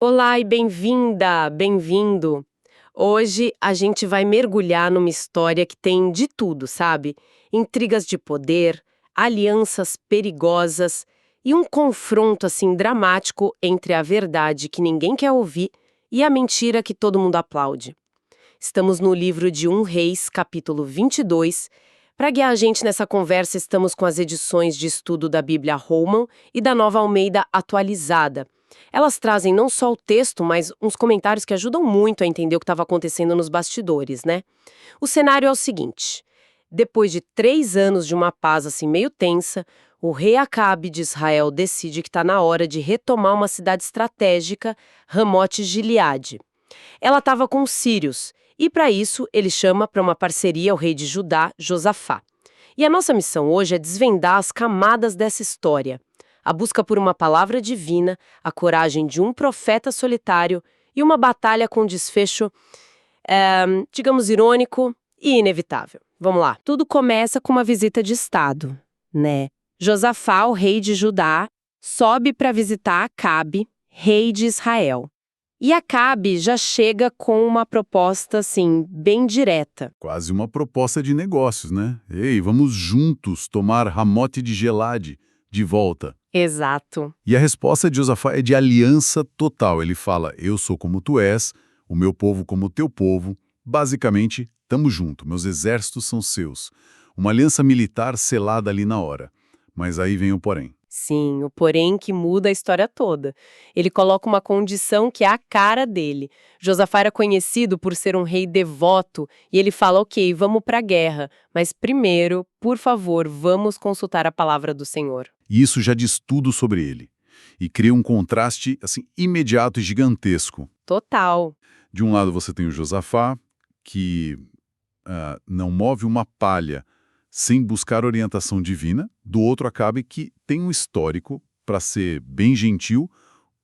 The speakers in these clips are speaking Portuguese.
Olá e bem-vinda, bem-vindo. Hoje a gente vai mergulhar numa história que tem de tudo, sabe? Intrigas de poder, alianças perigosas e um confronto assim dramático entre a verdade que ninguém quer ouvir e a mentira que todo mundo aplaude. Estamos no livro de 1 Reis, capítulo 22. Para guiar a gente nessa conversa, estamos com as edições de estudo da Bíblia Holman e da Nova Almeida atualizada. Elas trazem não só o texto, mas uns comentários que ajudam muito a entender o que estava acontecendo nos bastidores, né? O cenário é o seguinte: depois de 3 anos de uma paz assim meio tensa, o rei Acabe de Israel decide que está na hora de retomar uma cidade estratégica, Ramote-Gileade. Ela estava com os sírios, e para isso ele chama para uma parceria o rei de Judá, Josafá. E a nossa missão hoje é desvendar as camadas dessa história. A busca por uma palavra divina, a coragem de um profeta solitário e uma batalha com desfecho, digamos, irônico e inevitável. Vamos lá. Tudo começa com uma visita de Estado, né? Josafá, o rei de Judá, sobe para visitar Acabe, rei de Israel. E Acabe já chega com uma proposta, assim, bem direta. Quase uma proposta de negócios, né? Ei, vamos juntos tomar Ramote de Gelade de volta. Exato. E a resposta de Josafá é de aliança total. Ele fala, eu sou como tu és, o meu povo como o teu povo. Basicamente, tamo junto, meus exércitos são seus. Uma aliança militar selada ali na hora. Mas aí vem o porém. Sim, o porém que muda a história toda. Ele coloca uma condição que é a cara dele. Josafá era conhecido por ser um rei devoto e ele fala, ok, vamos para a guerra, mas primeiro, por favor, vamos consultar a palavra do Senhor. E isso já diz tudo sobre ele. E cria um contraste assim imediato e gigantesco. Total. De um lado você tem o Josafá, que não move uma palha sem buscar orientação divina. Do outro, Acabe, que tem um histórico, para ser bem gentil,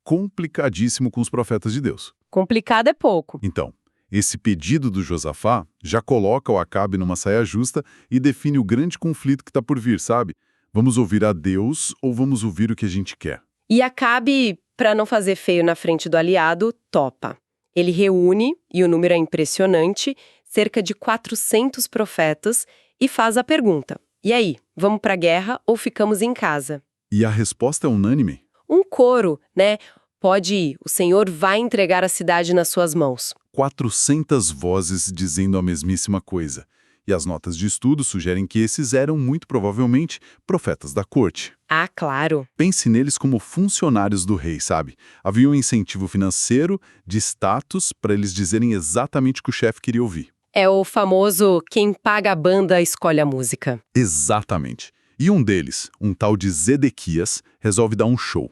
complicadíssimo com os profetas de Deus. Complicado é pouco. Então, esse pedido do Josafá já coloca o Acabe numa saia justa e define o grande conflito que está por vir, sabe? Vamos ouvir a Deus ou vamos ouvir o que a gente quer? E Acabe, para não fazer feio na frente do aliado, topa. Ele reúne, e o número é impressionante, cerca de 400 profetas e faz a pergunta: e aí, vamos para a guerra ou ficamos em casa? E a resposta é unânime. Um coro, né? Pode ir, o Senhor vai entregar a cidade nas suas mãos. 400 vozes dizendo a mesmíssima coisa. E as notas de estudo sugerem que esses eram, muito provavelmente, profetas da corte. Ah, claro. Pense neles como funcionários do rei, sabe? Havia um incentivo financeiro, de status, para eles dizerem exatamente o que o chefe queria ouvir. É o famoso quem paga a banda escolhe a música. Exatamente. E um deles, um tal de Zedequias, resolve dar um show.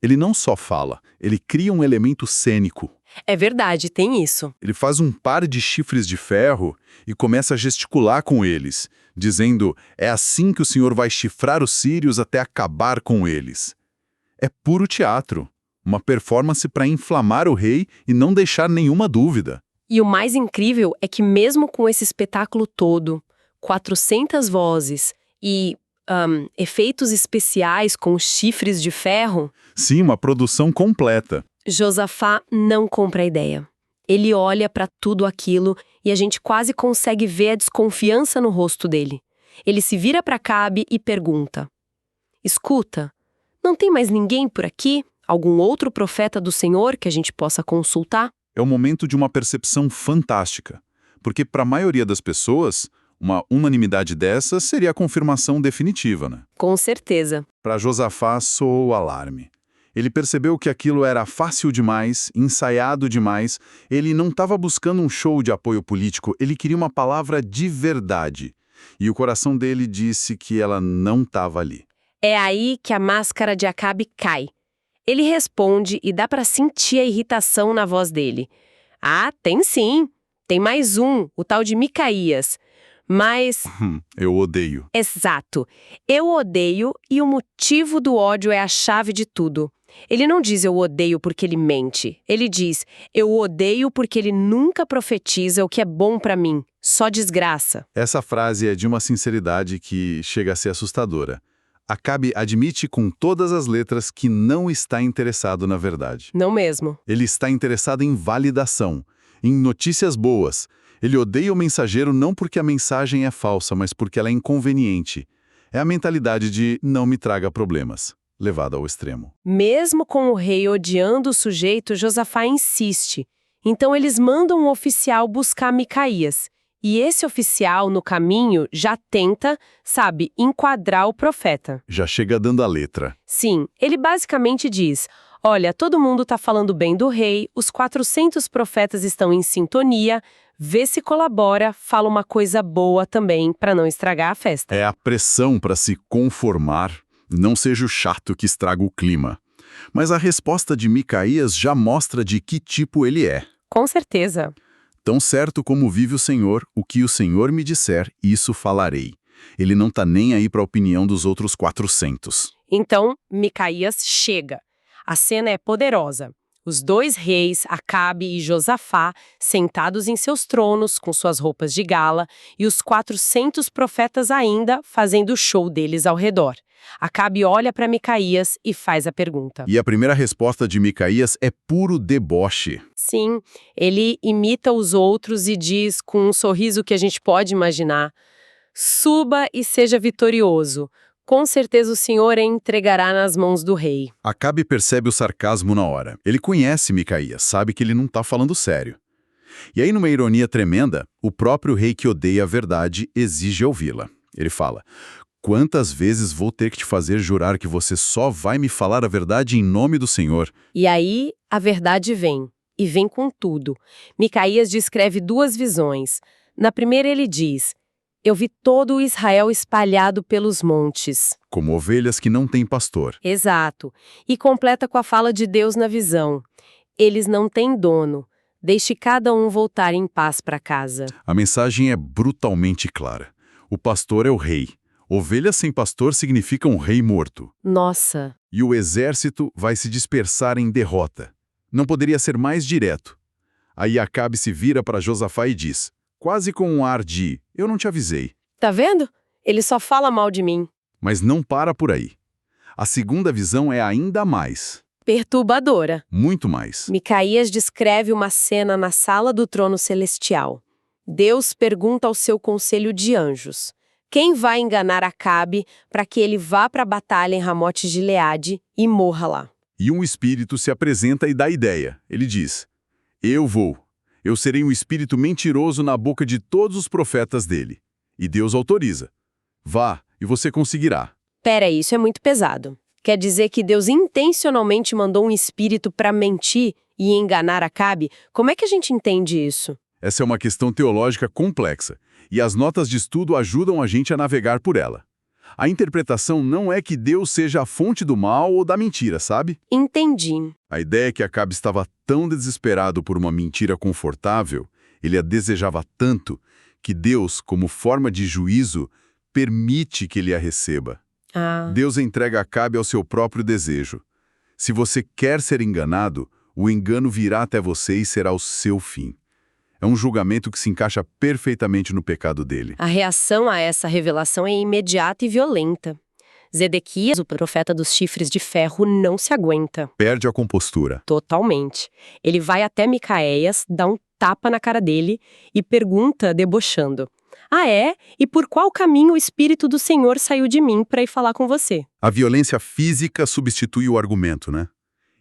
Ele não só fala, ele cria um elemento cênico. É verdade, tem isso. Ele faz um par de chifres de ferro e começa a gesticular com eles, dizendo, é assim que o Senhor vai chifrar os sírios até acabar com eles. É puro teatro, uma performance para inflamar o rei e não deixar nenhuma dúvida. E o mais incrível é que mesmo com esse espetáculo todo, 400 vozes e efeitos especiais com chifres de ferro, Sim, uma produção completa. Josafá não compra a ideia. Ele olha para tudo aquilo e a gente quase consegue ver a desconfiança no rosto dele. Ele se vira para Acabe e pergunta: escuta, não tem mais ninguém por aqui? Algum outro profeta do Senhor que a gente possa consultar? É o momento de uma percepção fantástica, porque para a maioria das pessoas, uma unanimidade dessa seria a confirmação definitiva, né? Com certeza. Para Josafá soou o alarme. Ele percebeu que aquilo era fácil demais, ensaiado demais, ele não estava buscando um show de apoio político, ele queria uma palavra de verdade. E o coração dele disse que ela não estava ali. É aí que a máscara de Acabe cai. Ele responde e dá para sentir a irritação na voz dele. Ah, tem sim. Tem mais um, o tal de Micaías. Mas... Eu odeio. Exato. Eu odeio e o motivo do ódio é a chave de tudo. Ele não diz eu odeio porque ele mente. Ele diz eu odeio porque ele nunca profetiza o que é bom pra mim. Só desgraça. Essa frase é de uma sinceridade que chega a ser assustadora. Acabe admite com todas as letras que não está interessado na verdade. Não mesmo. Ele está interessado em validação, em notícias boas. Ele odeia o mensageiro não porque a mensagem é falsa, mas porque ela é inconveniente. É a mentalidade de não me traga problemas, levada ao extremo. Mesmo com o rei odiando o sujeito, Josafá insiste. Então eles mandam um oficial buscar Micaías. E esse oficial, no caminho, já tenta, sabe, enquadrar o profeta. Já chega dando a letra. Sim, ele basicamente diz: olha, todo mundo está falando bem do rei, os 400 profetas estão em sintonia, vê se colabora, fala uma coisa boa também, para não estragar a festa. É a pressão para se conformar, não seja o chato que estraga o clima. Mas a resposta de Micaías já mostra de que tipo ele é. Com certeza. Tão certo como vive o Senhor, o que o Senhor me disser, isso falarei. Ele não está nem aí para a opinião dos outros 400. Então, Micaías chega. A cena é poderosa. Os dois reis, Acabe e Josafá, sentados em seus tronos com suas roupas de gala, e os 400 profetas ainda fazendo o show deles ao redor. Acabe olha para Micaías e faz a pergunta. E a primeira resposta de Micaías é puro deboche. Sim, ele imita os outros e diz com um sorriso que a gente pode imaginar: suba e seja vitorioso. Com certeza o Senhor a entregará nas mãos do rei. Acabe percebe o sarcasmo na hora. Ele conhece Micaías, sabe que ele não está falando sério. E aí, numa ironia tremenda, o próprio rei que odeia a verdade exige ouvi-la. Ele fala: quantas vezes vou ter que te fazer jurar que você só vai me falar a verdade em nome do Senhor? E aí a verdade vem, e vem com tudo. Micaías descreve duas visões. Na primeira ele diz: eu vi todo o Israel espalhado pelos montes. Como ovelhas que não têm pastor. Exato. E completa com a fala de Deus na visão: eles não têm dono. Deixe cada um voltar em paz para casa. A mensagem é brutalmente clara. O pastor é o rei. Ovelhas sem pastor significa um rei morto. Nossa. E o exército vai se dispersar em derrota. Não poderia ser mais direto. Aí Acabe se vira para Josafá e diz, quase com um ar de, eu não te avisei. Tá vendo? Ele só fala mal de mim. Mas não para por aí. A segunda visão é ainda mais. Perturbadora. Muito mais. Micaías descreve uma cena na sala do trono celestial. Deus pergunta ao seu conselho de anjos: quem vai enganar Acabe para que ele vá para a batalha em Ramote-Gileade e morra lá? E um espírito se apresenta e dá ideia. Ele diz, eu vou. Eu serei um espírito mentiroso na boca de todos os profetas dele. E Deus autoriza. Vá, e você conseguirá. Pera, isso é muito pesado. Quer dizer que Deus intencionalmente mandou um espírito para mentir e enganar Acabe? Como é que a gente entende isso? Essa é uma questão teológica complexa, e as notas de estudo ajudam a gente a navegar por ela. A interpretação não é que Deus seja a fonte do mal ou da mentira, sabe? Entendi. A ideia é que Acabe estava tão desesperado por uma mentira confortável, ele a desejava tanto, que Deus, como forma de juízo, permite que ele a receba. Deus entrega Acabe ao seu próprio desejo. Se você quer ser enganado, o engano virá até você e será o seu fim. É um julgamento que se encaixa perfeitamente no pecado dele. A reação a essa revelação é imediata e violenta. Zedequias, o profeta dos chifres de ferro, não se aguenta. Perde a compostura. Totalmente. Ele vai até Micaías, dá um tapa na cara dele e pergunta, debochando: ah, é? E por qual caminho o Espírito do Senhor saiu de mim para ir falar com você? A violência física substitui o argumento, né?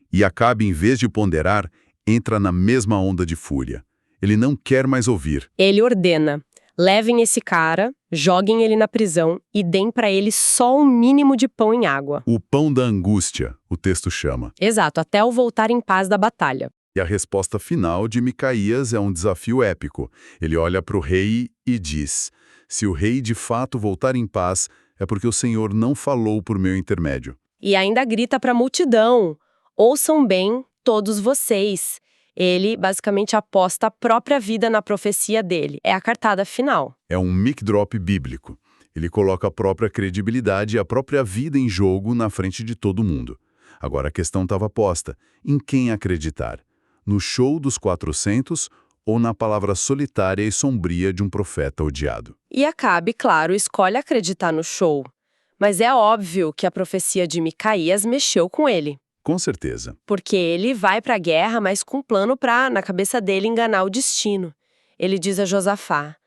E Acabe, em vez de ponderar, entra na mesma onda de fúria. Ele não quer mais ouvir. Ele ordena: levem esse cara, joguem ele na prisão e deem para ele só um mínimo de pão e água. O pão da angústia, o texto chama. Exato, até o voltar em paz da batalha. E a resposta final de Micaías é um desafio épico. Ele olha para o rei e diz, se o rei de fato voltar em paz, é porque o Senhor não falou por meu intermédio. E ainda grita para a multidão: ouçam bem todos vocês. Ele basicamente aposta a própria vida na profecia dele. É a cartada final. É um mic drop bíblico. Ele coloca a própria credibilidade e a própria vida em jogo na frente de todo mundo. Agora a questão estava posta. Em quem acreditar? No show dos 400 ou na palavra solitária e sombria de um profeta odiado? E Acabe, claro, escolhe acreditar no show. Mas é óbvio que a profecia de Micaías mexeu com ele. Com certeza. Porque ele vai para a guerra, mas com um plano para, na cabeça dele, enganar o destino. Ele diz a Josafá: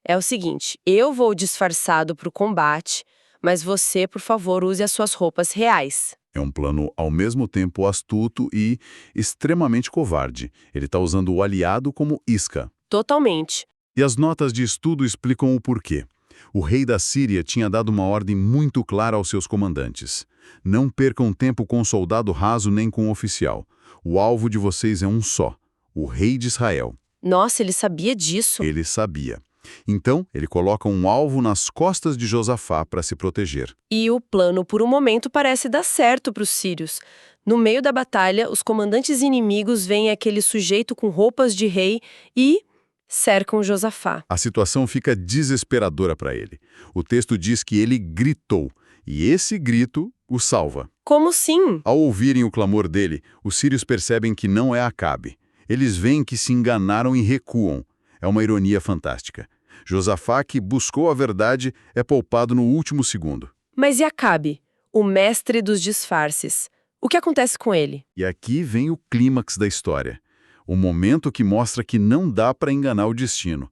é o seguinte, eu vou disfarçado para o combate, mas você, por favor, use as suas roupas reais. É um plano ao mesmo tempo astuto e extremamente covarde. Ele está usando o aliado como isca. Totalmente. E as notas de estudo explicam o porquê. O rei da Síria tinha dado uma ordem muito clara aos seus comandantes. Não percam tempo com soldado raso nem com oficial. O alvo de vocês é um só, o rei de Israel. Nossa, ele sabia disso. Ele sabia. Então, ele coloca um alvo nas costas de Josafá para se proteger. E o plano, por um momento, parece dar certo para os sírios. No meio da batalha, os comandantes inimigos veem aquele sujeito com roupas de rei e cercam Josafá. A situação fica desesperadora para ele. O texto diz que ele gritou, e esse grito o salva. Como sim? Ao ouvirem o clamor dele, os sírios percebem que não é Acabe. Eles veem que se enganaram e recuam. É uma ironia fantástica. Josafá, que buscou a verdade, é poupado no último segundo. Mas e Acabe, o mestre dos disfarces? O que acontece com ele? E aqui vem o clímax da história. O momento que mostra que não dá para enganar o destino.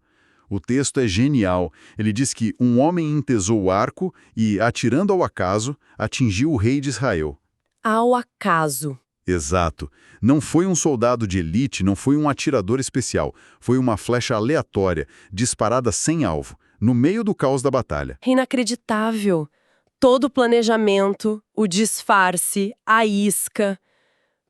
O texto é genial. Ele diz que um homem entesou o arco e, atirando ao acaso, atingiu o rei de Israel. Ao acaso. Exato. Não foi um soldado de elite, não foi um atirador especial. Foi uma flecha aleatória, disparada sem alvo, no meio do caos da batalha. Inacreditável. Todo o planejamento, o disfarce, a isca.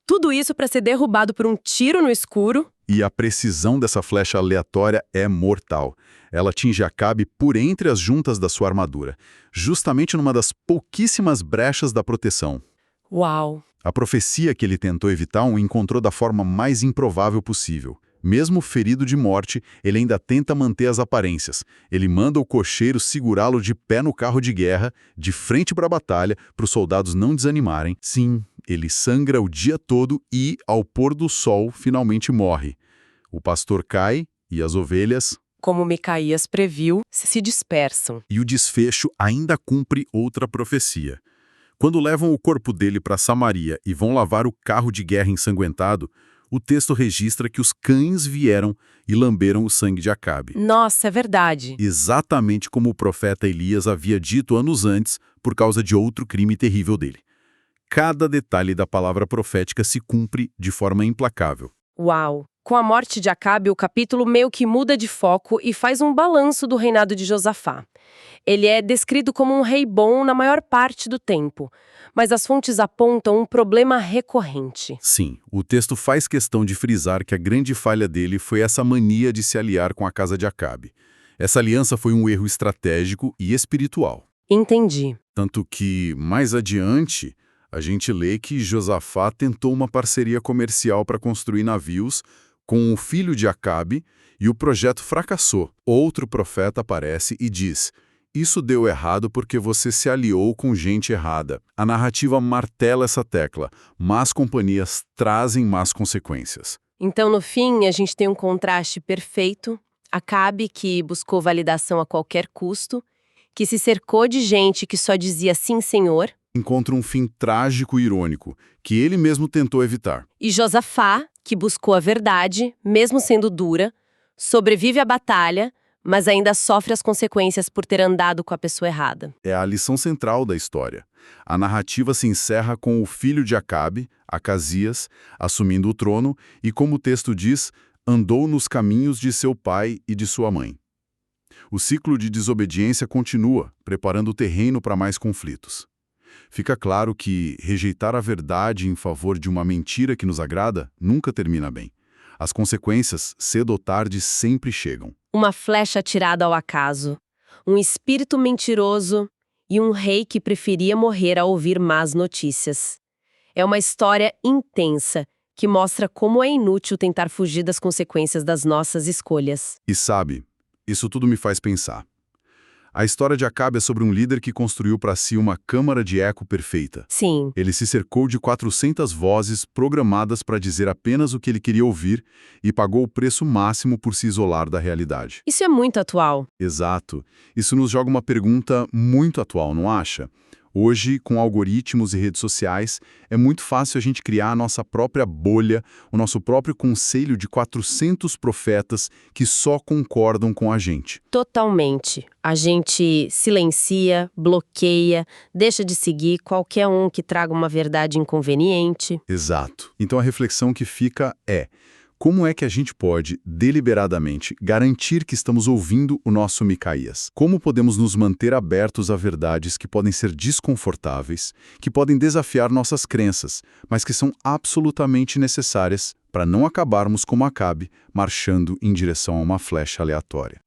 Tudo isso para ser derrubado por um tiro no escuro. E a precisão dessa flecha aleatória é mortal. Ela atinge Acabe por entre as juntas da sua armadura, justamente numa das pouquíssimas brechas da proteção. Uau! A profecia que ele tentou evitar o encontrou da forma mais improvável possível. Mesmo ferido de morte, ele ainda tenta manter as aparências. Ele manda o cocheiro segurá-lo de pé no carro de guerra, de frente para a batalha, para os soldados não desanimarem. Sim, ele sangra o dia todo e, ao pôr do sol, finalmente morre. O pastor cai e as ovelhas, como Micaías previu, se dispersam. E o desfecho ainda cumpre outra profecia. Quando levam o corpo dele para Samaria e vão lavar o carro de guerra ensanguentado, o texto registra que os cães vieram e lamberam o sangue de Acabe. Nossa, é verdade. Exatamente como o profeta Elias havia dito anos antes, por causa de outro crime terrível dele. Cada detalhe da palavra profética se cumpre de forma implacável. Uau! Com a morte de Acabe, o capítulo meio que muda de foco e faz um balanço do reinado de Josafá. Ele é descrito como um rei bom na maior parte do tempo, mas as fontes apontam um problema recorrente. Sim, o texto faz questão de frisar que a grande falha dele foi essa mania de se aliar com a casa de Acabe. Essa aliança foi um erro estratégico e espiritual. Entendi. Tanto que, mais adiante, a gente lê que Josafá tentou uma parceria comercial para construir navios com o filho de Acabe e o projeto fracassou. Outro profeta aparece e diz: isso deu errado porque você se aliou com gente errada. A narrativa martela essa tecla. Más companhias trazem más consequências. Então, no fim, a gente tem um contraste perfeito. Acabe, que buscou validação a qualquer custo, que se cercou de gente que só dizia sim, senhor. Encontra um fim trágico e irônico, que ele mesmo tentou evitar. E Josafá, que buscou a verdade, mesmo sendo dura, sobrevive à batalha, mas ainda sofre as consequências por ter andado com a pessoa errada. É a lição central da história. A narrativa se encerra com o filho de Acabe, Acasias, assumindo o trono e, como o texto diz, andou nos caminhos de seu pai e de sua mãe. O ciclo de desobediência continua, preparando o terreno para mais conflitos. Fica claro que rejeitar a verdade em favor de uma mentira que nos agrada nunca termina bem. As consequências, cedo ou tarde, sempre chegam. Uma flecha atirada ao acaso, um espírito mentiroso e um rei que preferia morrer ao ouvir más notícias. É uma história intensa que mostra como é inútil tentar fugir das consequências das nossas escolhas. E sabe, isso tudo me faz pensar. A história de Acabe é sobre um líder que construiu para si uma câmara de eco perfeita. Sim, Ele se cercou de 400 vozes programadas para dizer apenas o que ele queria ouvir e pagou o preço máximo por se isolar da realidade. isso é muito atual. Exato. Isso nos joga uma pergunta muito atual, não acha? Hoje, com algoritmos e redes sociais, é muito fácil a gente criar a nossa própria bolha, o nosso próprio conselho de 400 profetas que só concordam com a gente. Totalmente. A gente silencia, bloqueia, deixa de seguir qualquer um que traga uma verdade inconveniente. Exato. Então a reflexão que fica é: como é que a gente pode, deliberadamente, garantir que estamos ouvindo o nosso Micaías? Como podemos nos manter abertos a verdades que podem ser desconfortáveis, que podem desafiar nossas crenças, mas que são absolutamente necessárias para não acabarmos como Acabe, marchando em direção a uma flecha aleatória?